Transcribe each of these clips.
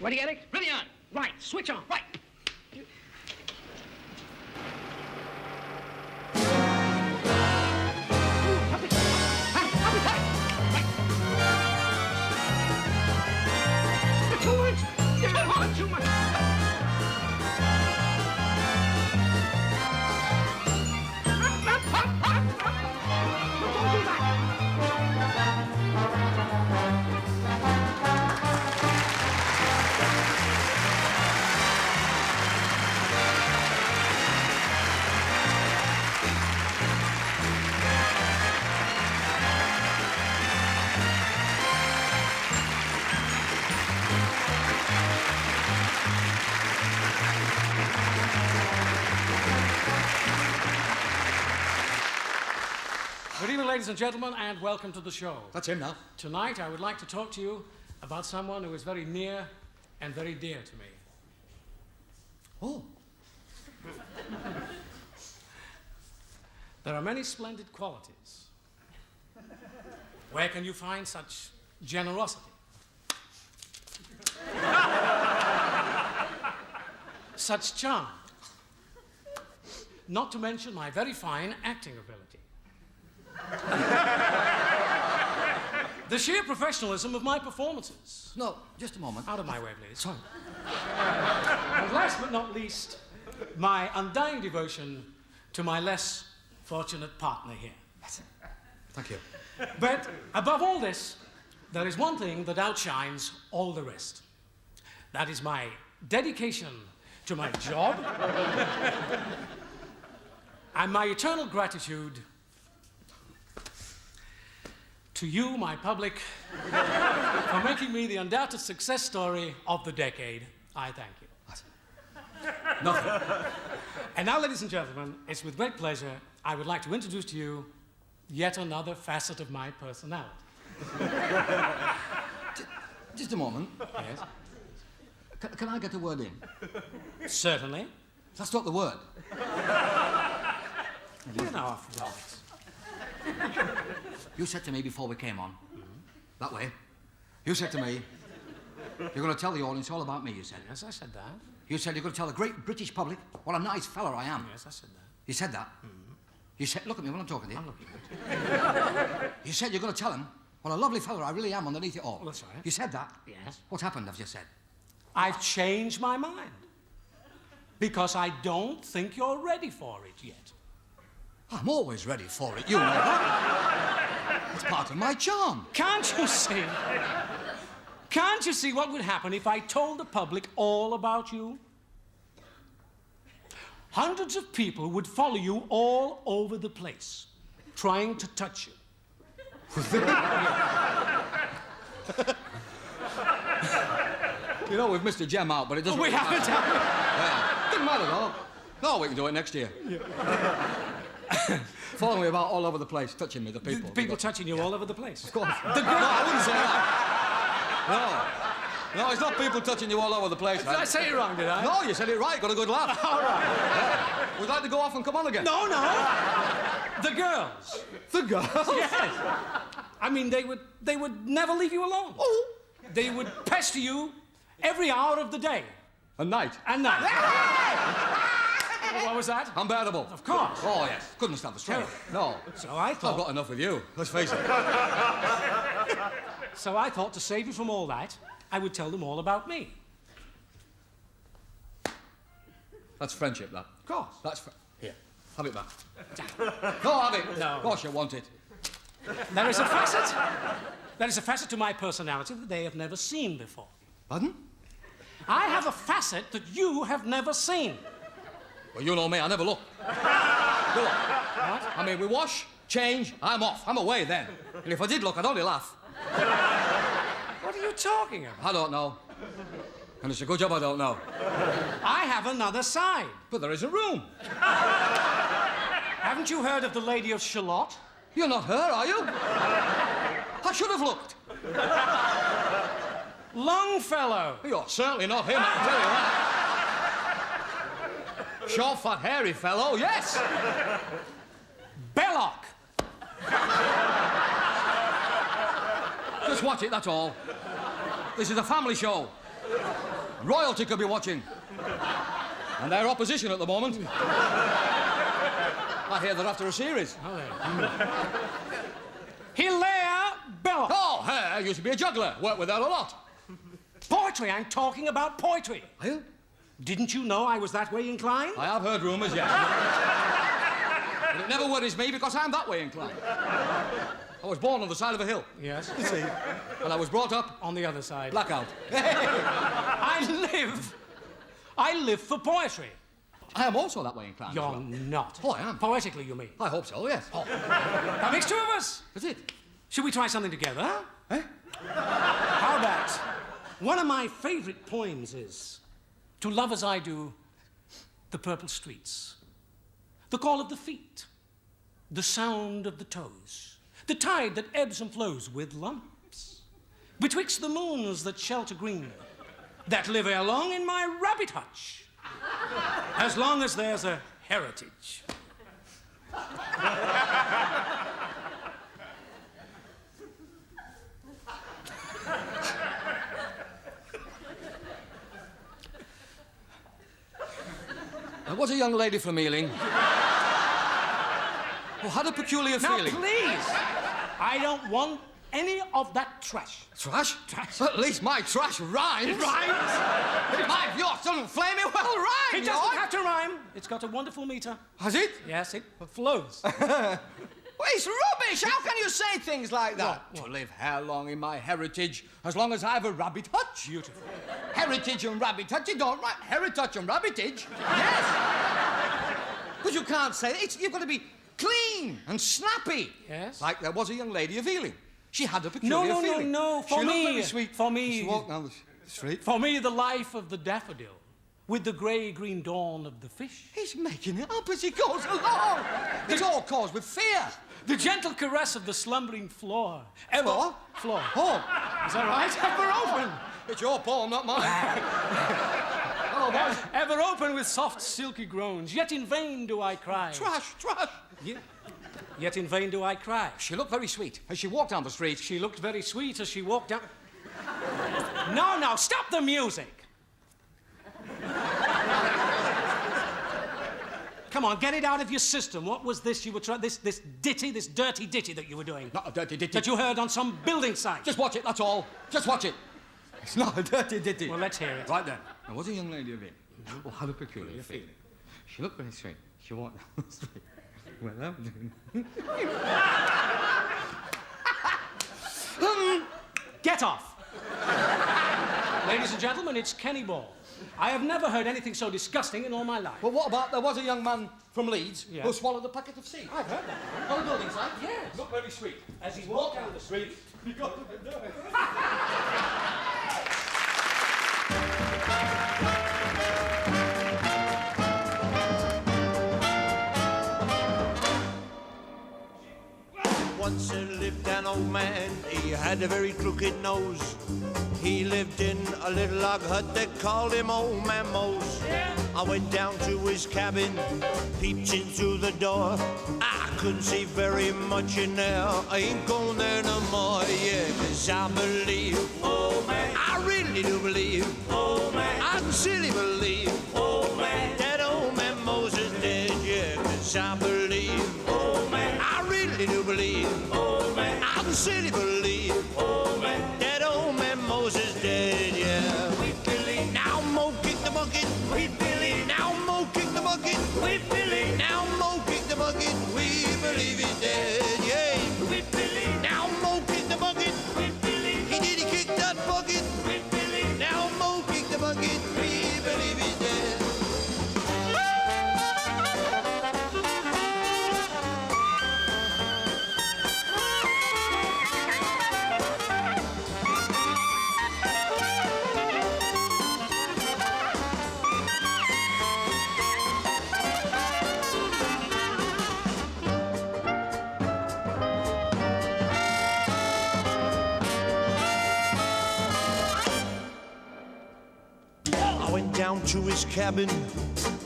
Ready, Eric? Ready on. Right, switch on. Right. Too much. Good evening, ladies and gentlemen, and welcome to the show. That's him now. Tonight, I would like to talk to you about someone who is very near and very dear to me. Oh. There are many splendid qualities. Where can you find such generosity? Such charm. Not to mention my very fine acting ability. The sheer professionalism of my performances. No, just a moment. Out of my way, please. Sorry. And last but not least, my undying devotion to my less fortunate partner here. Thank you. But above all this, there is one thing that outshines all the rest. That is my dedication to my job and my eternal gratitude to you, my public, for making me the undoubted success story of the decade. I thank you. Nothing. And now, ladies and gentlemen, it's with great pleasure I would like to introduce to you yet another facet of my personality. Just a moment. Yes? Can I get a word in? Certainly. That's not the word. You know, after all. You said to me before we came on, that way, you said to me, you're going to tell the audience all about me, you said. Yes, I said that. You said you're going to tell the great British public what a nice fella I am. Yes, I said that. You said that? You said, look at me when I'm talking to you. I'm looking at you. You said you're going to tell them what a lovely fella I really am underneath it all. Well, that's right. You said that? Yes. What happened, I've just said? I've changed my mind. Because I don't think you're ready for it yet. I'm always ready for it, you know that. It's part of my charm. Can't you see? Can't you see what would happen if I told the public all about you? Hundreds of people would follow you all over the place, trying to touch you. You know, we've missed a gem out, but it doesn't We haven't. Yeah. Doesn't matter, though. No, we can do it next year. Yeah. Following me about all over the place, touching me, the people. People touching you all over the place. Of course. The girl. No, I wouldn't say that. No. No, it's not people touching you all over the place. Did I say it wrong, did I? No, you said it right. Got a good laugh. All right. Yeah. Would like to go off and come on again? No. The girls. The girls? Yes. I mean, they would never leave you alone. Oh. They would pester you every hour of the day. A night. And night. What was that? Unbearable. Of course. Oh, yes. Couldn't stand the strain. No. So I I've thought... got enough with you. Let's face it. So I thought to save you from all that, I would tell them all about me. That's friendship, that. Of course. That's here. Have it back. No, have it. No. Of course you want it. There is a facet. There is a facet to my personality that they have never seen before. Pardon? I have a facet that you have never seen. Well, you know me. I never look. Go on. What? I mean, we wash, change, I'm off. I'm away then. And if I did look, I'd only laugh. What are you talking about? I don't know. And it's a good job I don't know. I have another side. But there isn't room. Haven't you heard of the Lady of Shalott? You're not her, are you? I should have looked. Longfellow. You're certainly not him, I can tell you that. Short, fat, hairy fellow, yes. Belloc. Just watch it, that's all. This is a family show. Royalty could be watching. And they're opposition at the moment. I hear they're after a series. Hilaire Belloc. Oh, I used to be a juggler. Worked with her a lot. Poetry, I'm talking about poetry. Are you? Didn't you know I was that way inclined? I have heard rumours, yes. But it never worries me because I'm that way inclined. I was born on the side of a hill. Yes. See? And I was brought up On the other side. blackout. I live for poetry. I am also that way inclined. You're as well. not. Oh, I am. Poetically, you mean? I hope so, yes. Oh. That makes two of us. That's it. Should we try something together? Eh? How about one of my favourite poems is To Love As I Do, The Purple Streets, the call of the feet, the sound of the toes, the tide that ebbs and flows with lumps, betwixt the moons that shelter green, that live ere long in my rabbit hutch, as long as there's a heritage. There was a young lady from Ealing who had a peculiar Now, feeling. please, I don't want any of that trash. Trash? Trash. At least my trash rhymes. It rhymes. My yours doesn't flaming well rhyme. It doesn't have to rhyme. It's got a wonderful meter. Has it? Yes, it flows. Well, it's rubbish. How can you say things like that? What? To live how long in my heritage, as long as I've a rabbit hutch. Beautiful. Heritage and rabbit hutch, you don't write heritage and rabbitage. Yes. Because you can't say it. You've got to be clean and snappy. Yes. Like there was a young lady of Ealing. She had a peculiar feeling. No. She looked very sweet. For me. She walked down the street. For me, the life of the daffodil, with the grey-green dawn of the fish. He's making it up as he goes along. It's all caused with fear. The gentle caress of the slumbering floor. Floor? Floor. Oh, Is that right? Ever open. it's your poem, not mine. Oh, boy. Ever open with soft, silky groans. Yet in vain do I cry. Trash. Yet in vain do I cry. She looked very sweet as she walked down the street. She looked very sweet as she walked down. No, stop the music. Come on, get it out of your system. What was this you were trying? This ditty, this dirty ditty that you were doing? Not a dirty ditty. That you heard on some building site. Just watch it, that's all. Just watch it. It's not a dirty ditty. Well, let's hear it. Right then. There was a young lady of it who had a peculiar feeling. She looked very straight. She walked down the street. Well, that was... Get off. Ladies and gentlemen, it's Kenny Ball. I have never heard anything so disgusting in all my life. Well, what about there was a young man from Leeds Yeah. who swallowed a packet of seed? I've heard that. On the building site? Yes. Looked very sweet. As he walked down the street, He got to the door. Once there lived an old man, he had a very crooked nose. He lived in a little log hut, they called him Old Man Mose. I went down to his cabin, peeped in through the door. I couldn't see very much in there, I ain't going there no more, yeah. 'Cause I believe, oh man, I really do believe, oh man, I sincerely believe, oh man, that Old Man Mose is dead, yeah. 'Cause I believe, oh man, I really do believe, oh man, I sincerely believe, oh man, that Old Man Mose is dead, yeah. We believe. Now Mo kick the bucket. We believe. Now Mo kick the bucket. We believe. Now Mo kick the bucket. We believe he's dead, yeah. We believe. Now Mo kick the bucket. We believe. He kick that bucket. We believe. Now Mo kick the bucket. We believe he's dead. I went down to his cabin,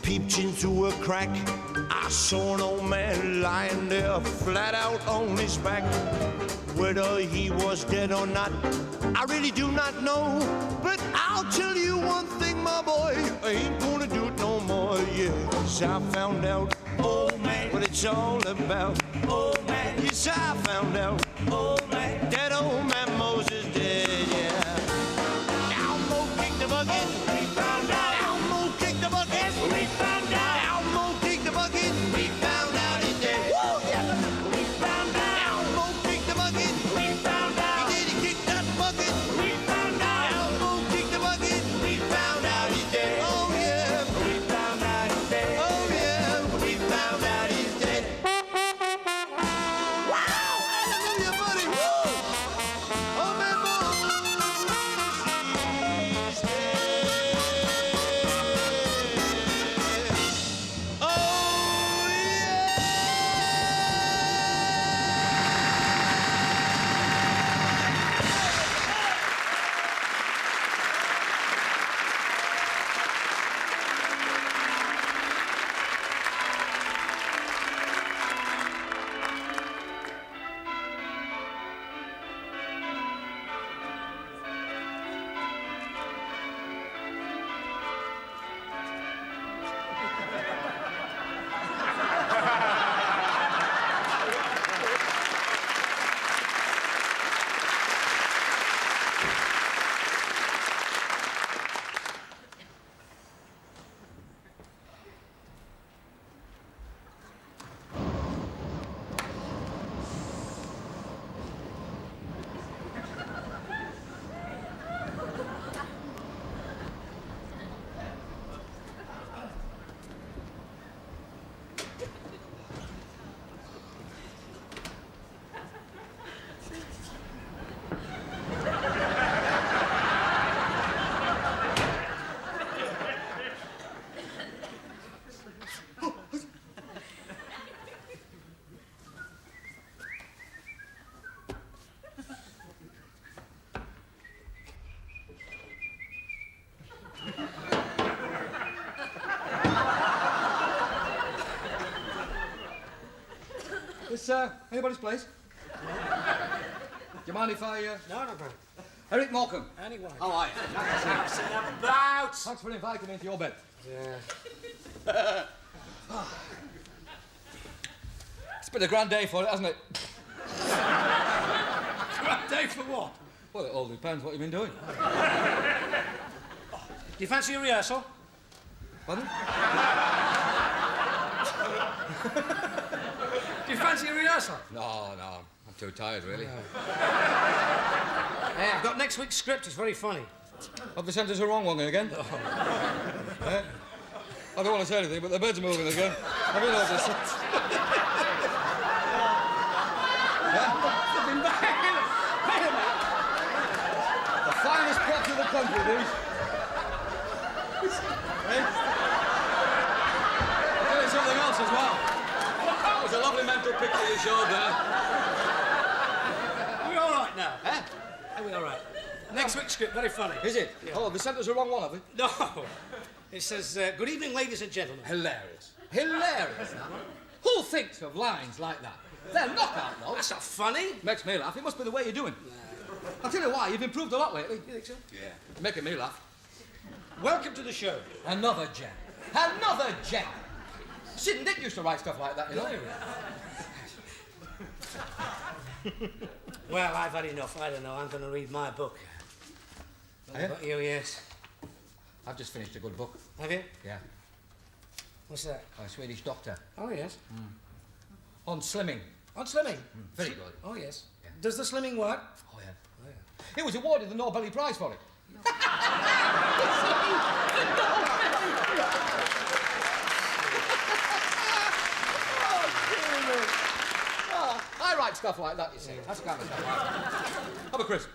peeped in through a crack. I saw an old man lying there, flat out on his back. Whether he was dead or not, I really do not know. But I'll tell you one thing, my boy, I ain't gonna do it no more. Yes, I found out, oh man, what it's all about. Oh man, yes, I found out, oh man, that old man Mose is dead, yeah. Elmo kicked the bucket, we found out. Elmo kicked the bucket, we found out. Elmo kicked the bucket, we found out he's dead. Woo, yeah. We found out. Elmo kicked the bucket, we found out. He did, he kicked that bucket, we found out. Elmo kicked the bucket, we found out he's dead. Oh yeah, we found out he's dead. Oh yeah, we found out he's dead. Wow, hallelujah, buddy. Woo. Oh man, Mose. He's dead. Oh yeah. This, anybody's place? Do you mind if I, No. Eric Morecambe. Anyway. How are you? Passing about. Thanks for inviting me into your bed. Yeah. It's been a grand day for it, hasn't it? Grand day for what? Well, it all depends what you've been doing. Do you fancy a rehearsal? Pardon? Do you fancy a rehearsal? No, I'm too tired, really. Hey, I've got next week's script. It's very funny. Have they sent us the wrong one again? I don't want to say anything, but the bed's moving again. Have you noticed? The finest props of the country, these. I'll tell you something else as well. That was a lovely mental picture you showed there. Are we all right now? Eh? Are we all right? Next week's script, very funny. Is it? Yeah. Oh, they sent us the wrong one, have they? No. It says, good evening, ladies and gentlemen. Hilarious. Hilarious, that. Who thinks of lines like that? They're knockout, though. That's not funny. Makes me laugh. It must be the way you're doing. I'll tell you why, you've improved a lot lately. You think so? Yeah. Making me laugh. Welcome to the show. Another gem. Another gem. Sid and Dick used to write stuff like that, you know? Well, I've had enough. I don't know. I'm going to read my book. Eh? About you, yes. I've just finished a good book. Have you? Yeah. What's that? By a Swedish doctor. Oh, yes. On slimming. On slimming? Very good. Oh, yes. Yeah. Does the slimming work? Oh, yeah. Oh, yeah. He was awarded the Nobel Prize for it. I write stuff like that, you see. That's the kind of stuff I write. Have a crisp.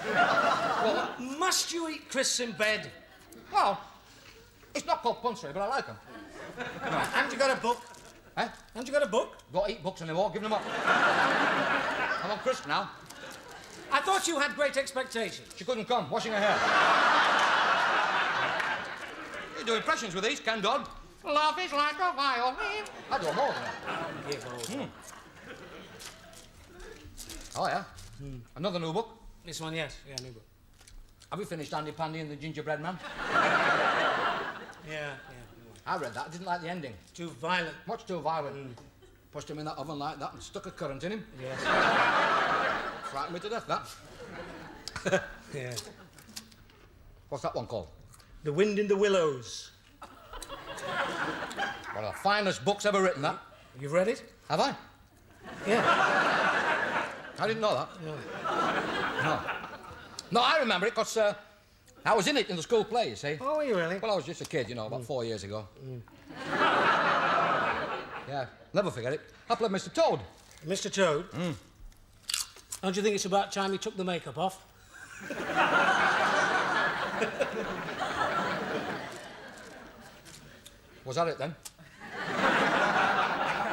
Well, must you eat crisps in bed? Well, it's not compulsory, but I like them. Haven't you got a book? Eh? Haven't you got a book? Got to eat books anymore, giving them up. I'm on crisp now. I thought you had great expectations. She couldn't come, washing her hair. You do impressions with these, Ken Dodd. Love is like a violin. I do more than that. Oh, yeah? Another new book? This one, yes. Yeah, new book. Have you finished Andy Pandy and the Gingerbread Man? Yeah. I read that. I didn't like the ending. Too violent. Much too violent. Pushed him in that oven like that and stuck a current in him. Yes. Frightened me to death, that. Yeah. What's that one called? The Wind in the Willows. One of the finest books ever written, that. You've read it? Have I? Yeah. I didn't know that. No. No, I remember it because I was in it in the school play, you see. Oh, were you really? Well, I was just a kid, you know, about 4 years ago. Yeah, never forget it. I played Mr. Toad. Mr. Toad? Don't you think it's about time you took the makeup off? Was that it, then?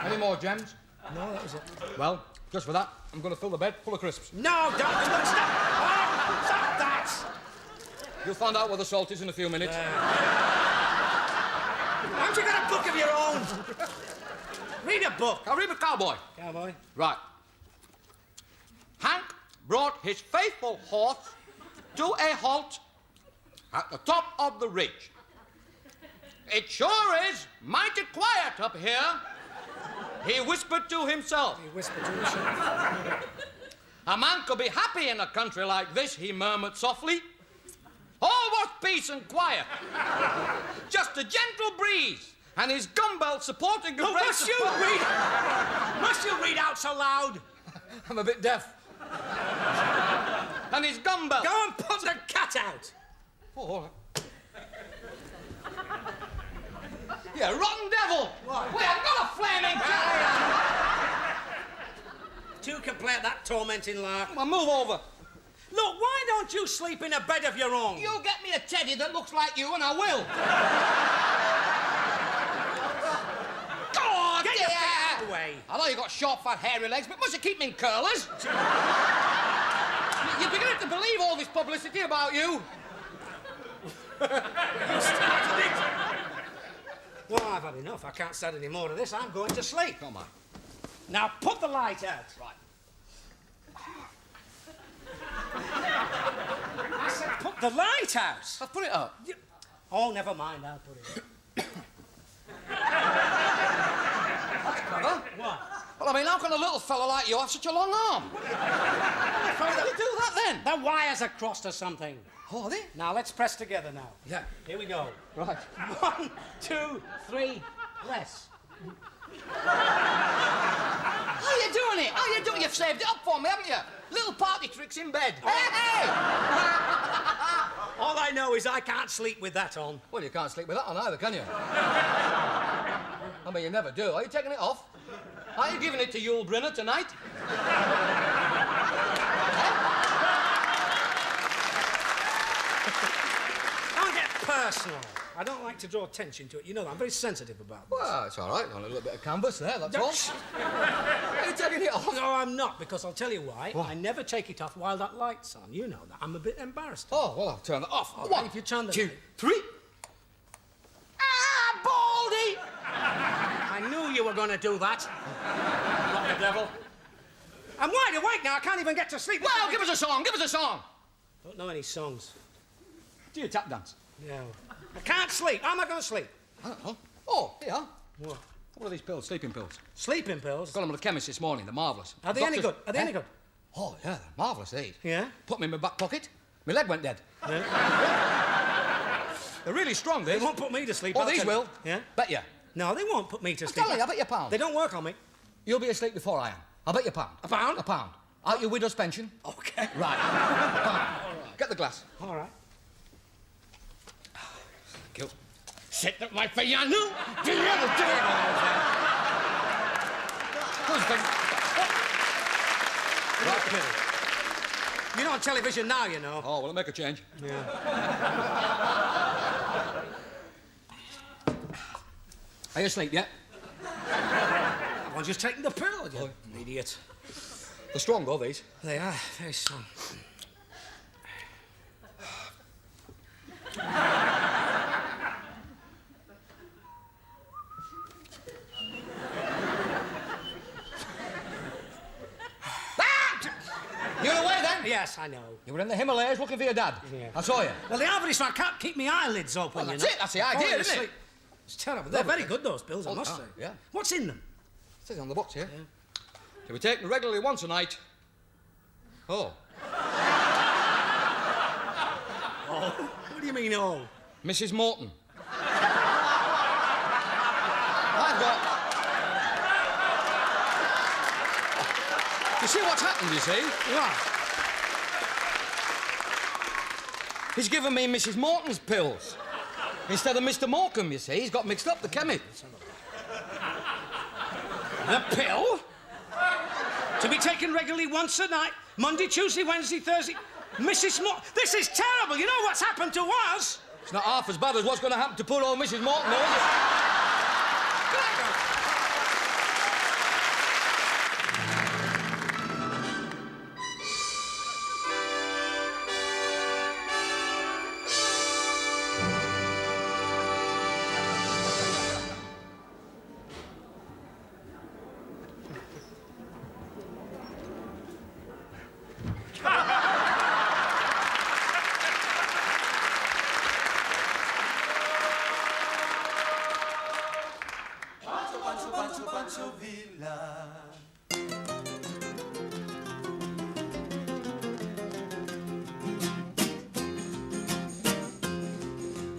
Any more gems? No, that was it. Well, just for that, I'm going to fill the bed full of crisps. No, don't stop! Oh, stop that! You'll find out where the salt is in a few minutes. Haven't you got a book of your own? Read a book. I'll read the cowboy. Cowboy. Right. Hank brought his faithful horse to a halt at the top of the ridge. It sure is mighty quiet up here, he whispered to himself. He whispered to himself. A man could be happy in a country like this, he murmured softly. All was peace and quiet. Just a gentle breeze and his gun-belt supporting the Must you read out so loud? I'm a bit deaf. And his gun-belt. Go and put the cat out. Oh, all right. You rotten devil! What? We have got a flaming cat! Two can play at that tormenting lark. Well, move over. Look, why don't you sleep in a bed of your own? You get me a teddy that looks like you and I will. Go on, Get your feet away. I know you got short, fat, hairy legs, but must you keep me in curlers? You're beginning to believe all this publicity about you. You started it. Well, I've had enough. I can't stand any more of this. I'm going to sleep. Come on. Now put the light out. Right. I said put the light out. I'll put it up. Oh, never mind. I'll put it. That's clever. What? Well, I mean, how can a little fella like you have such a long arm? How did you do that then? The wires are crossed or something. Oh, are they? Now let's press together now. Yeah. Here we go. Right. 1, 2, 3, press. How you doing it? How you doing? You've saved it up for me, haven't you? Little party tricks in bed. Hey! All I know is I can't sleep with that on. Well, you can't sleep with that on either, can you? I mean, you never do. Are you taking it off? Are you giving it to Yul Brynner tonight? Don't get personal. I don't like to draw attention to it. You know that. I'm very sensitive about this. Well, it's all right. On a little bit of canvas there, that's all. Are you taking it off? No, I'm not, because I'll tell you why. What? I never take it off while that light's on. You know that. I'm a bit embarrassed. Oh, well, I'll turn that off. Okay, One, if you turn the 2, light. 3. Ah, Baldy! I knew you were going to do that. Not the devil. I'm wide awake now. I can't even get to sleep. Well, give us a song. Give us a song. Don't know any songs. Do you tap dance? No. I can't sleep. How am I going to sleep? I don't know. Oh, here. What? What are these pills? Sleeping pills. Sleeping pills? Got them at the chemist this morning. They're marvellous. Are they any good? Are they any good? Oh, yeah, they're marvellous, these. Yeah? Put them in my back pocket. My leg went dead. Yeah. They're really strong, They these. won't put me to sleep. Oh, I'll these tell you. will. Yeah? Bet you. No, they won't put me to I'm sleep. telling you, I bet you a pound. They don't work on me. You'll be asleep before I am. I'll bet you a pound. A pound? A pound. Out your widow's pension? Okay. Right. A pound. Get the glass. All right. Thank you. Sit up my piano. Do you ever do it? Husband. Right. You're not on television now, you know. Oh, well, I'll make a change. Yeah. Are you asleep yet? Everyone's just taking the pill, you idiot. They're strong, though, these. They are very strong. yes, I know. You were in the Himalayas looking for your dad. Yeah. I saw you. Well, they have it so I can't keep my eyelids open, Well, you that's know. it. That's the idea, Falling isn't it? asleep. It's terrible. They're very good, those pills, I must say. Yeah. What's in them? It says on the box here. Yeah. To be taken regularly once a night. Oh. Oh? What do you mean, oh? Mrs. Morton. I've got... You see what's happened, you see? Yeah. He's given me Mrs. Morton's pills. Instead of Mr. Morecambe, you see. He's got mixed up, the chemist. The pill? To be taken regularly once a night, Monday, Tuesday, Wednesday, Thursday. Mrs. Morton, this is terrible. You know what's happened to us? It's not half as bad as what's going to happen to poor old Mrs. Morton, though, is it? Pancho Villa.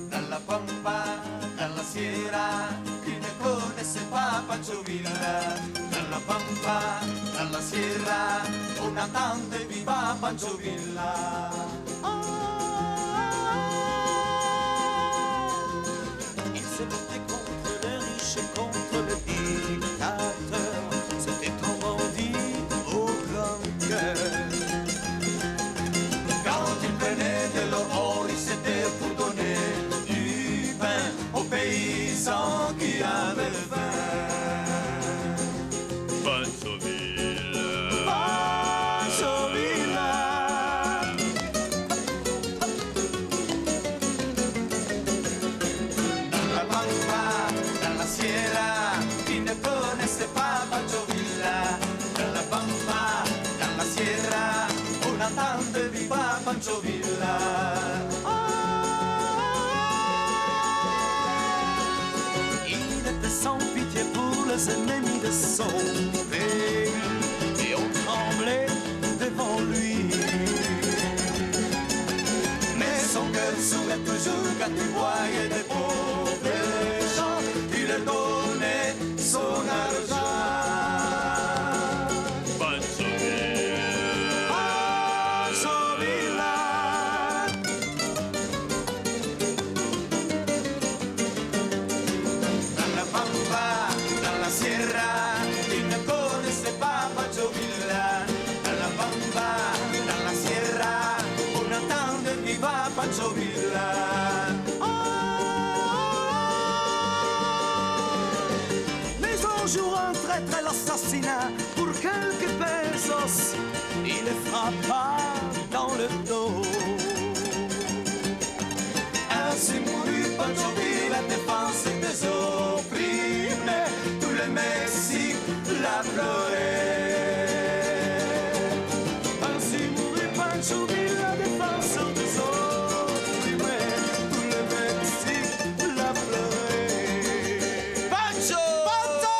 Dalla pampa, dalla sierra, chi ne conosce pa Pancho Villa. Dalla pampa, dalla sierra, una tante viva Pancho Villa. Il s'est battu contre les riches et contre les dictateurs. C'était un bandit au grand cœur. Quand il prenait de l'or, c'était pour donner du pain aux paysans qui avaient faim. Pancho Villa. Pancho Villa. Dalla pampa, dalla sierra, chi ne conosce pa Pancho Villa. Dalla pampa, dalla sierra, una tante viva Pancho Villa. Il était sans pitié pour les ennemis de son pays et on tremblait devant lui. Mais son cœur sourit toujours quand il voyait des pauvres gens. Il leur donnait son argent. Pancho Villa. Pancho Villa. Dalla pampa, dalla sierra, chi ne conosce pa Pancho Villa. Dalla pampa, dalla sierra, una tante viva Pancho Villa. Mais un jour un traître l'assassinat pour quelques pesos. Il le frappa dans le dos. Ainsi mourut Pancho Villa, défense des opprimés. Tout le Mexique l'a pleuré. Ainsi mourut Pancho Villa, défenseur des opprimés. Tout le Mexique l'a pleuré. Pancho! Pancho!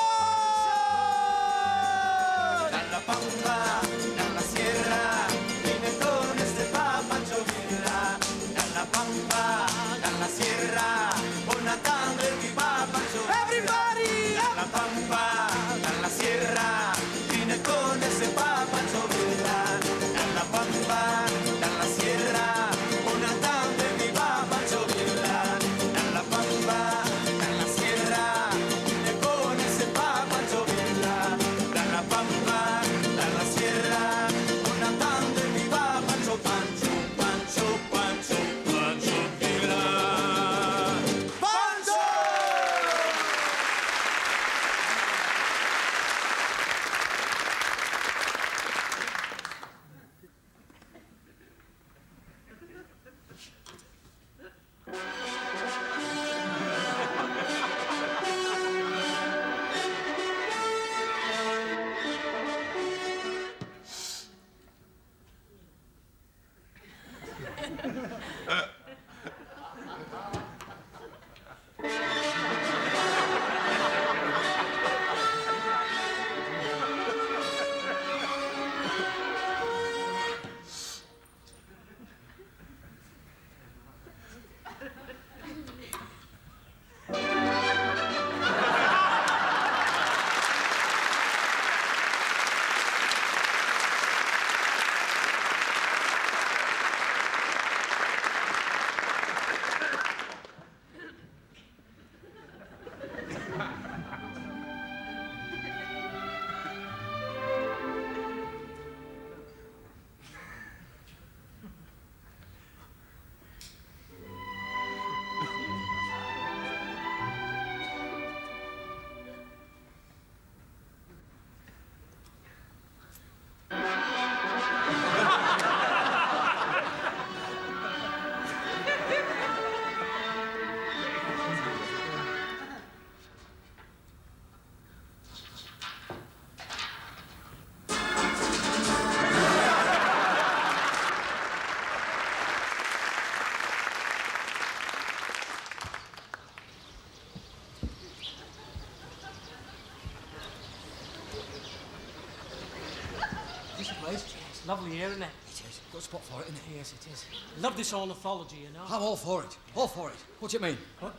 It's lovely here, isn't it? It is. Good spot for it, isn't it? Yes, it is. Love this ornithology, you know. I'm all for it. All for it. What do you mean? What?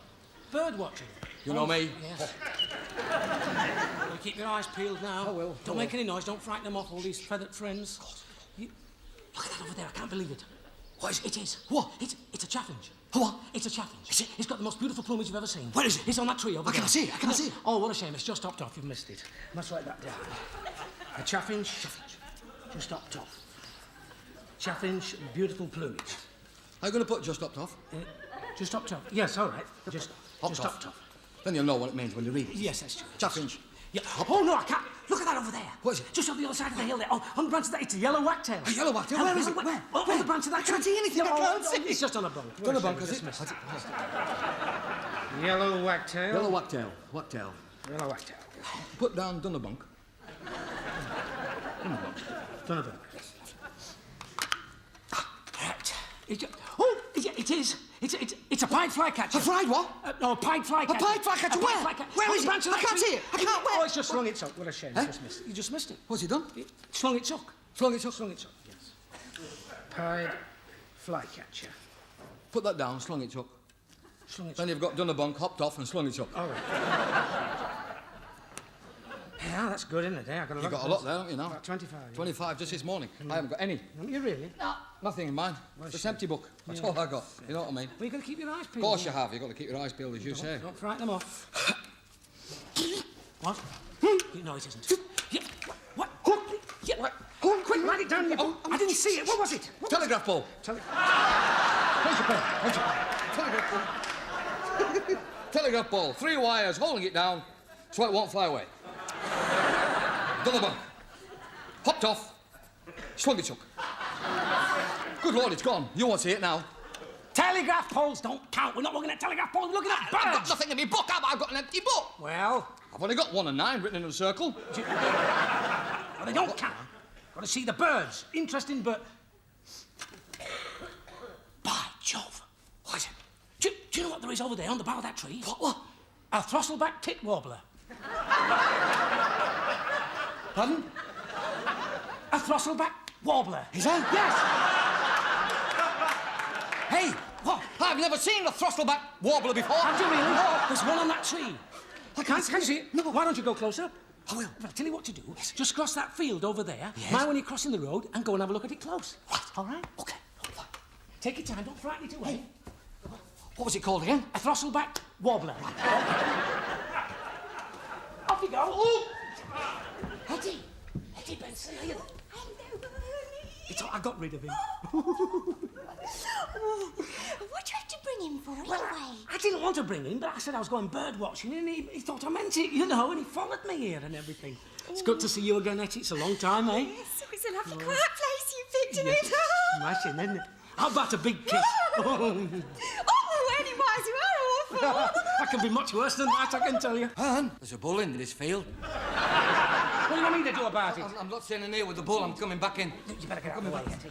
Bird watching. You know me? Yes. Well, keep your eyes peeled now. I will. Don't make any noise. Don't frighten them off, all these feathered friends. You... Look at that over there. I can't believe it. What is it? It is. What? It's a chaffinch. What? It's a chaffinch. Is it? It's got the most beautiful plumage you've ever seen. Where is it? It's on that tree over there. I can't see it. I can't see it. Oh, what a shame. It's just hopped off. You've missed it. Must write that down. A chaffinch. Just hopped off. Chaffinch, beautiful plumage. Are you going to put just hopped off? Just hopped off. Yes, all right. Just Hopped hopped off. off. Then you'll know what it means when you read it. Yes, that's true. Chaffinch. Yeah. Oh, no, I can't. Look at that over there. What is it? Just on the other side of the hill there. Oh, on the branch of that. It's a yellow wagtail. A yellow wagtail? Where is it? Where? On the branch of that. I can't see anything. I can't see. It's just on a bunk. On a bunk, is it? Yellow wagtail. Yellow wagtail. Wagtail. Yellow wagtail. Put down Dunnabunk. Donovan. Right. It is. It's a pied flycatcher. A fried what? No, a pied flycatcher. A pied flycatcher? Where? Where is it? I can't see it. I can't. Where? Oh, it's just slung its hook. What a shame. Eh? You just missed it. You just missed it. What's he done? It slung its hook. Flung it up. Slung its hook, yes. Pied flycatcher. Put that down. Slung it up. Slung its Then you've got Dunnabunk, hopped off and slung it up. All right. Yeah, that's good, isn't it? Yeah, I got a lot. You've got a lot there, haven't you, now? About 25. Yeah. 25 just this morning. I haven't got any. Haven't you really? No, nothing in mine. It's an empty book. That's all I got. You know what I mean? Well, you've got to keep your eyes peeled. Of course you have. You've got to keep your eyes peeled, as you say. Don't frighten them off. What? No, it isn't. Yeah. What? Yeah. What? Quick, write it down. I didn't see it. What was it? Telegraph pole. Where's your pen? Where's your pen? Telegraph pole. Telegraph pole. 3 wires holding it down so it won't fly away. Dunnabunk. Hopped off. Slung its hook. Good Lord, it's gone. You won't see it now. Telegraph poles don't count. We're not looking at telegraph poles. We're looking at birds. I've got nothing in my book, have I? I've got an empty book. Well, I've only got 1 and 9 written in a circle. well, they don't count. Got to see the birds. Interesting bird. By Jove. What is it? Do you know what there is over there on the bough of that tree? What? A throstleback tit warbler. Pardon? A throstleback warbler. Is that? Yes. Hey, what? I've never seen a throstleback warbler before. Have you really? No. There's one on that tree. I Can you see it? No. Why don't you go closer? I will. I'll tell you what to do. Just cross that field over there. Yes. Mind when you're crossing the road and go and have a look at it close. Right. All right? Okay. Take your time. Don't frighten it away. What was it called again? A throstleback warbler. Off you go. Ooh. Eddie Benson, are you there? It's all, I got rid of him. What do you have to bring him for, anyway? I didn't want to bring him, but I said I was going bird watching, and he thought I meant it, you know, and he followed me here and everything. It's good to see you again, Etty. It's a long time, eh? Yes, it's a lovely quiet place you picked, isn't it? Smashing, isn't it? How about a big kiss? Oh, anyways, you are awful. That can be much worse than that, I can tell you. Anne, there's a bull in this field. What do you want me to do about it? I'm not staying in here with the bull. I'm coming back in. You better get out of the way, Etty.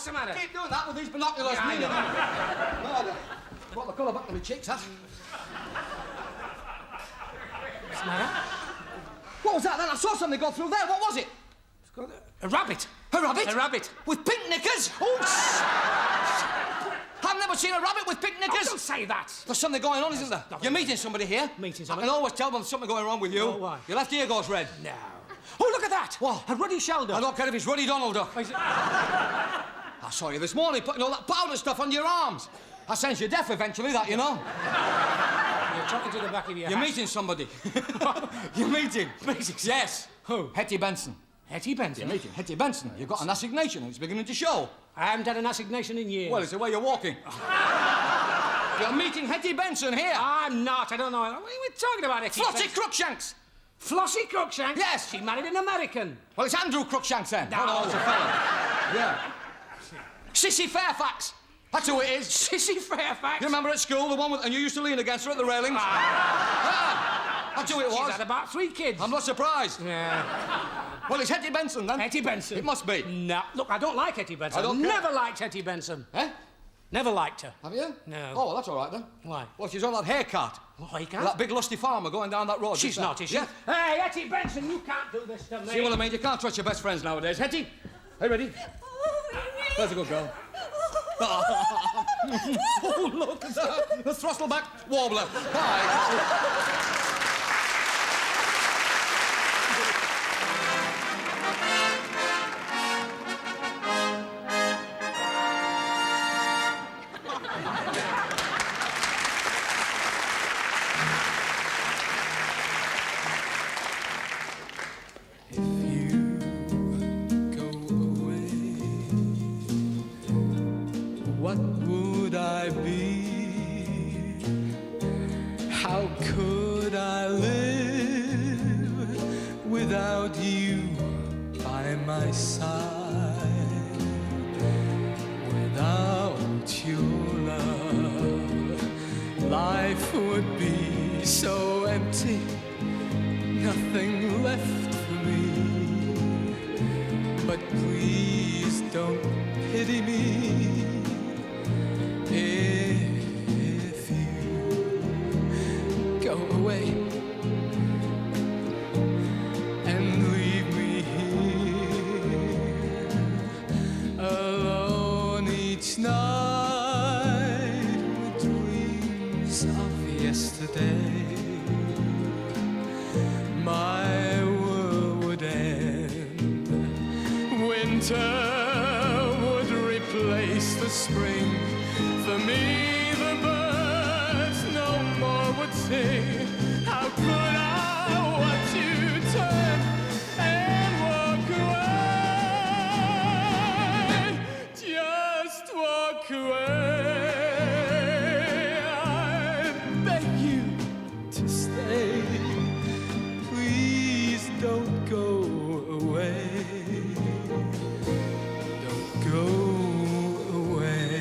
What's the matter? Keep doing that with these binoculars. Yeah, I know. No, I brought the colour back to my cheeks, that. What's the matter? What was that then? I saw something go through there. What was it? It's got a rabbit. A rabbit? A rabbit. With pink knickers? Oh, I've never seen a rabbit with pink Oh, knickers. don't say that. There's something going on, isn't there? You're meeting somebody here. Meeting somebody? I can always tell when there's something going wrong with you. Oh, why? Your left ear goes red. No. Oh, look at that. What? A ruddy shoulder. I don't care if it's Ruddy Donald Duck. Is it- I saw you this morning putting all that powder stuff on your arms. I sends you deaf eventually, that you know. You're talking to the back of your You're hat. meeting somebody. You're meeting. Meeting? Yes. Who? Hetty Benson. Hetty Benson. You're meeting Hetty Benson. You've got an assignation and it's beginning to show. I haven't had an assignation in years. Well, it's the way you're walking. You're meeting Hetty Benson here. I'm not. I don't know. What are we talking about, Hetty Flossie Benson? Crookshanks. Flossie Crookshanks? Yes. She married an American. Well, it's Andrew Crookshanks then. No. Oh, no, it's a fella. Yeah. Sissy Fairfax. That's who it is. Sissy Fairfax? You remember at school, the one with... And you used to lean against her at the railings? Ah. That's who it She's was. had about 3 kids. I'm not surprised. Yeah. Well, it's Hetty Benson then. Hetty Benson. It must be. No. Look, I don't like Hetty Benson. I don't care. Never liked Hetty Benson. Eh? Never liked her. Have you? No. Oh, well, that's all right then. Why? Well, she's on that hair cart. Oh, you With can't? that big lusty farmer going down that road. She's just there. not, is she? Yeah. Hey, Hetty Benson, you can't do this to me. See what I mean? You can't trust your best friends nowadays. Hetty, are you ready? There's a good girl. Oh, look at that. The throttle back warbler. Bye. What would I be? How could I live without you by my side? Without your love, life would be so empty, nothing left for me. But please don't pity me. If you go away and leave me here alone each night with dreams of yesterday, my world would end. Winter would replace the spring. For me, the birds no more would sing. How could I watch you turn and walk away? Just walk away. I beg you to stay. Please don't go away. Don't go away.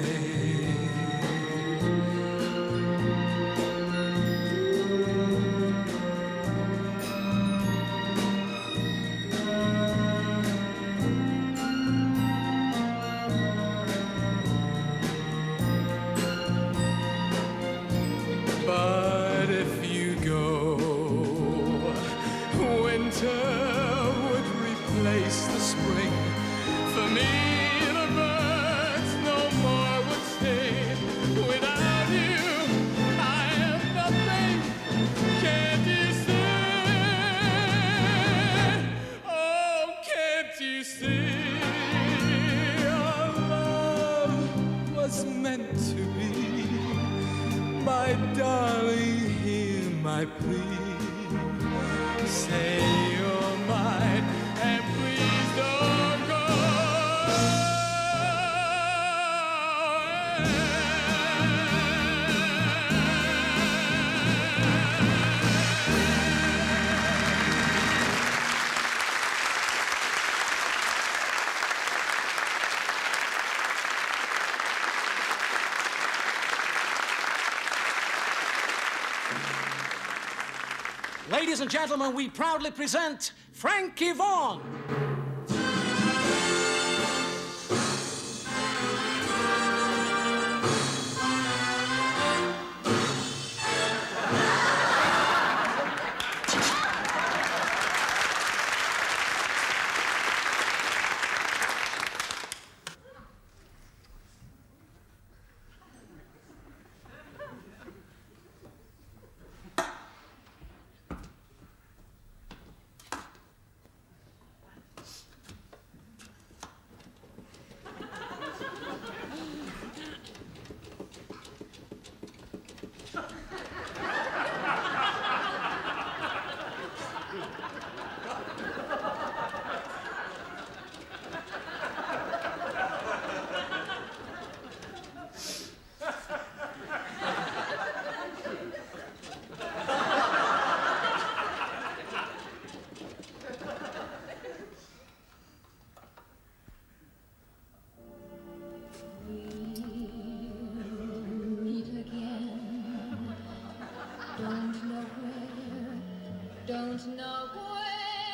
But if you go, winter would replace the spring. For me, the birds no more would sing. Without you, I have nothing. Can't you see? Oh, can't you see? Our love was meant to be. My darling, hear my plea. Say you're mine, and please don't go. Ladies and gentlemen, we proudly present Frankie Vaughan.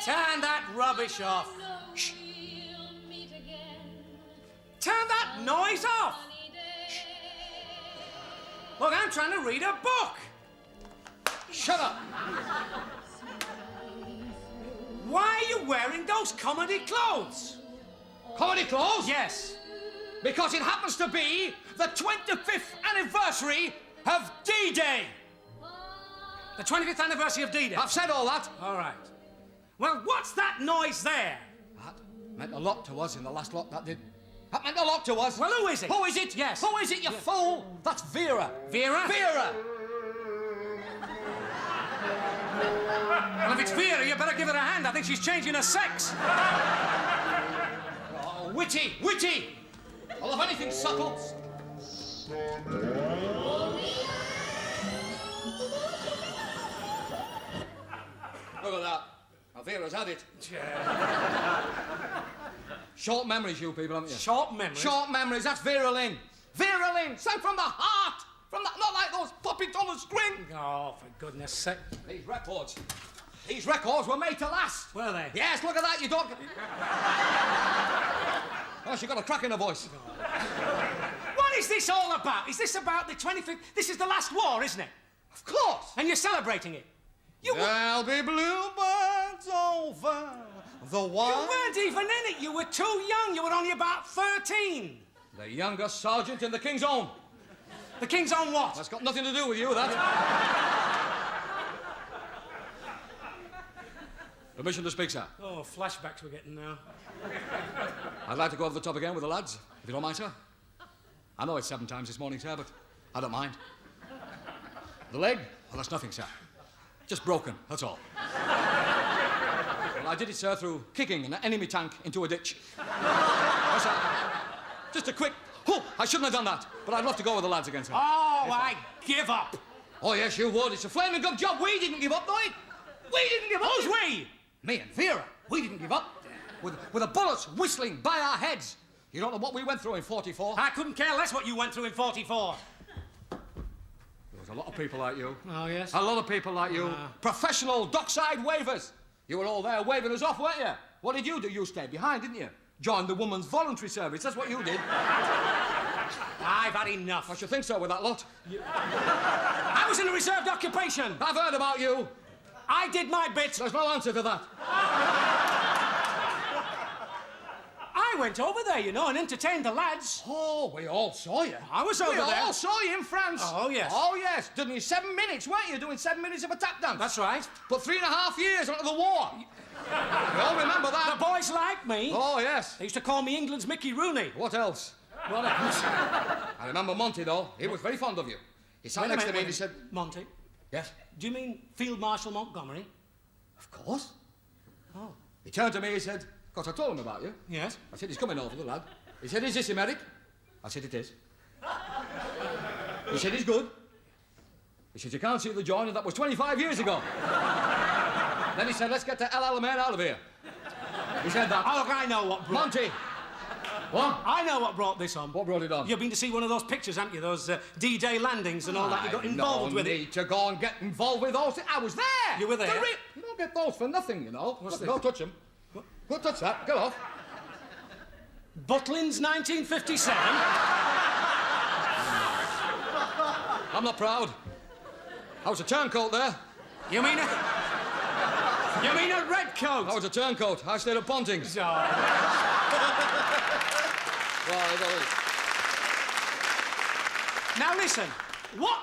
Turn that rubbish off. Shh. Turn that noise off. Shh. Look, I'm trying to read a book. Shut up. Why are you wearing those comedy clothes? Comedy clothes? Yes. Because it happens to be the 25th anniversary of D-Day. The 25th anniversary of D-Day. I've said all that. All right. Well, what's that noise there? That meant a lot to us in the last lot, that did. That meant a lot to us. Well, who is it? Who is it? Yes. Who is it, you fool? That's Vera. Vera? Vera. Well, if it's Vera, you better give her a hand. I think she's changing her sex. Oh, witty, witty. I love anything subtle. Look at that. Now, Vera's had it. Short memories, you people, haven't you? Short memories? Short memories, that's Vera Lynn. Vera Lynn, sang from the heart. From the, not like those puppets on the string. Oh, for goodness sake. These records were made to last. Were they? Yes, look at that, you don't... Oh, she got a crack in her voice. What is this all about? Is this about the 25th? This is the last war, isn't it? Of course. And you're celebrating it. There'll be bluebirds over the wire. You weren't even in it. You were too young. You were only about 13. The youngest sergeant in the King's Own. The King's Own what? That's got nothing to do with you, that. Permission to speak, sir. Oh, flashbacks we're getting now. I'd like to go over the top again with the lads, if you don't mind, sir. I know it's 7 times this morning, sir, but I don't mind. The leg? Well, that's nothing, sir. Just broken, that's all. Well, I did it, sir, through kicking an enemy tank into a ditch. Yes, sir. Just a quick... Oh, I shouldn't have done that, but I'd love to go with the lads again, sir. Oh, I give up. Oh, yes, you would. It's a flaming good job. We didn't give up, though. We didn't give up. Who's we? Me and Vera. We didn't give up. With the bullets whistling by our heads. You don't know what we went through in 44. I couldn't care less what you went through in 44. There was a lot of people like you. Oh, yes? A lot of people like you. Professional dockside wavers. You were all there waving us off, weren't you? What did you do? You stayed behind, didn't you? Joined the women's voluntary service. That's what you did. I've had enough. I should think so with that lot. I was in a reserved occupation. I've heard about you. I did my bit. There's no answer to that. I went over there, you know, and entertained the lads. Oh, we all saw you. I was over there. We all saw you in France. Oh, yes. Oh, yes. Didn't you 7 minutes, weren't you? Doing 7 minutes of a tap dance. That's right. Put 3.5 years onto the war. We all remember that. The boys liked me. Oh, yes. They used to call me England's Mickey Rooney. What else? What else? I remember Monty, though. He was very fond of you. He sat next to me and he said... Monty? Yes? Do you mean Field Marshal Montgomery? Of course. Oh. He turned to me and he said, of course, I told him about you. Yes? I said, he's coming over, the lad. He said, is this him, Eric? I said, it is. He said, he's good. He said, you can't see the joint, and that was 25 years ago. Then he said, let's get the El Alamein out of here. He said that. Oh, look, I know what brought... Monty! What? I know what brought this on. What brought it on? You've been to see one of those pictures, haven't you? Those D-Day landings and all that. You got involved with it. No need to go and get involved with those. I was there. You were there? You don't get those for nothing, you know. What's this? Don't touch them. Don't touch that. Get off. Butlins 1957. I'm not proud. I was a turncoat there. You mean a red coat? I was a turncoat. I stayed at Ponting's. Oh. Now listen, what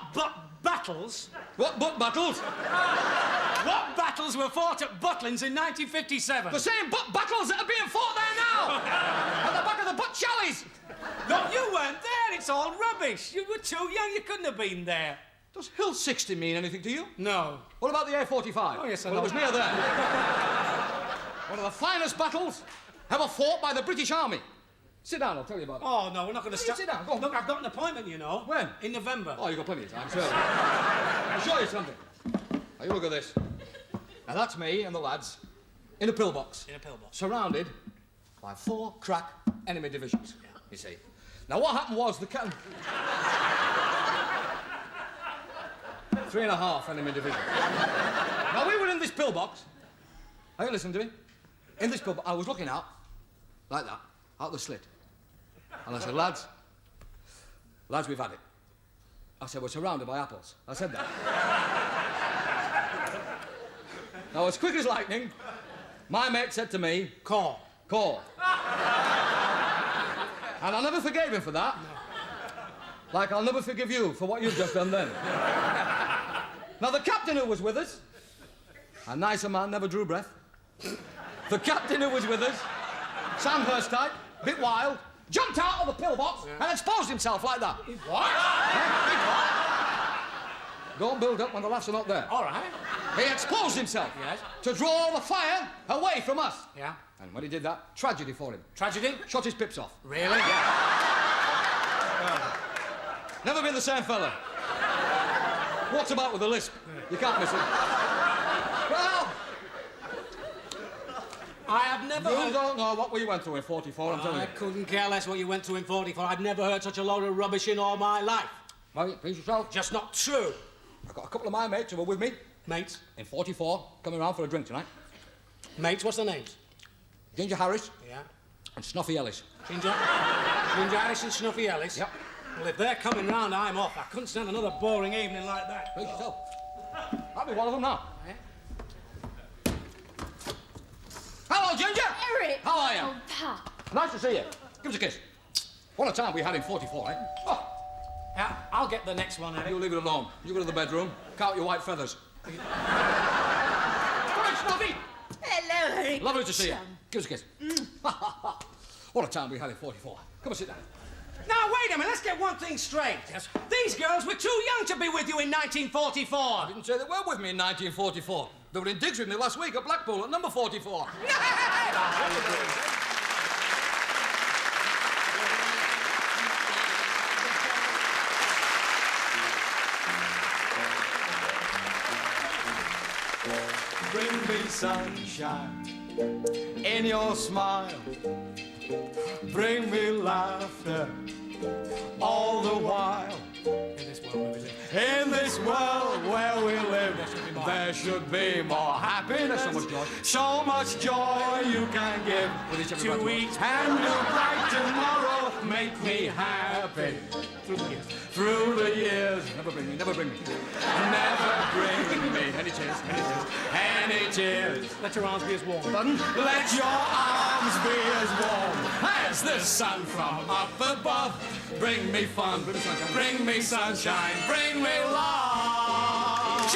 battles? What butt battles? What battles were fought at Butlins in 1957? The same butt battles that are being fought there now! At the back of the butt challies! No, you weren't there. It's all rubbish. You were too young. You couldn't have been there. Does Hill 60 mean anything to you? No. What about the A45? Oh, yes, I well, know. it was near there. One of the finest battles ever fought by the British Army. Sit down, I'll tell you about it. Oh, no, we're not going to stop. Sit down, go on. Look, I've got an appointment, you know. When? In November. Oh, you've got plenty of time, sure. I'll show you something. Now, you look at this. Now, that's me and the lads in a pillbox. In a pillbox. Surrounded by 4 crack enemy divisions, you see. Now, what happened was the... 3.5 enemy divisions. Now, we were in this pillbox, Are you listening to me? In this pub, I was looking out, like that, out the slit. And I said, lads, we've had it. I said, we're surrounded by apples. I said that. Now, as quick as lightning, my mate said to me, Call. And I never forgave him for that. No. Like I'll never forgive you for what you've just done then. Now, the captain who was with us, a nicer man, never drew breath. The captain who was with us, Sandhurst type, bit wild, jumped out of the pillbox and exposed himself like that. What? Don't build up when the laughs are not there. All right. He exposed himself. Yes. To draw the fire away from us. Yeah. And when he did that, tragedy for him. Tragedy? Shot his pips off. Really? Yeah. Never been the same fella. What's about with the lisp? You can't miss it. Well, I have never you heard... don't know what we went through in 44, I'm telling you. I couldn't care less what you went through in 44. I've never heard such a load of rubbish in all my life. Well, please yourself. Just not true. I've got a couple of my mates who were with me. Mates? In 44, coming round for a drink tonight. Mates, what's their names? Ginger Harris. Yeah. And Snuffy Ellis. Ginger Harris and Snuffy Ellis? Yep. Well, if they're coming round, I'm off. I couldn't stand another boring evening like that. Please yourself. I'll be one of them now. Yeah. Hello, Ginger. Eric! How are you? Oh, Pop. Nice to see you. Give us a kiss. What a time we had in 44, eh? Oh, Yeah, I'll get the next one, Eric. you leave it alone. You go to the bedroom, count your white feathers. Come on, Snuffy. Hello, Eric. Lovely to see you. Give us a kiss. What a time we had in 44. Come and sit down. Now, wait a minute, let's get one thing straight. Yes. These girls were too young to be with you in 1944. I didn't say they were with me in 1944. They were in digs with me last week at Blackpool at number 44. Bring me sunshine in your smile. Bring me laughter all the while. In this world where we live, there should be more happiness. So much joy you can give to each and a bright tomorrow. Make me happy through the years. Never bring me, never bring me. Never bring me any tears, any tears. Let your arms be as warm. Pardon? Let your arms be as warm as the sun from up above. Bring me fun, bring me sunshine, bring me love.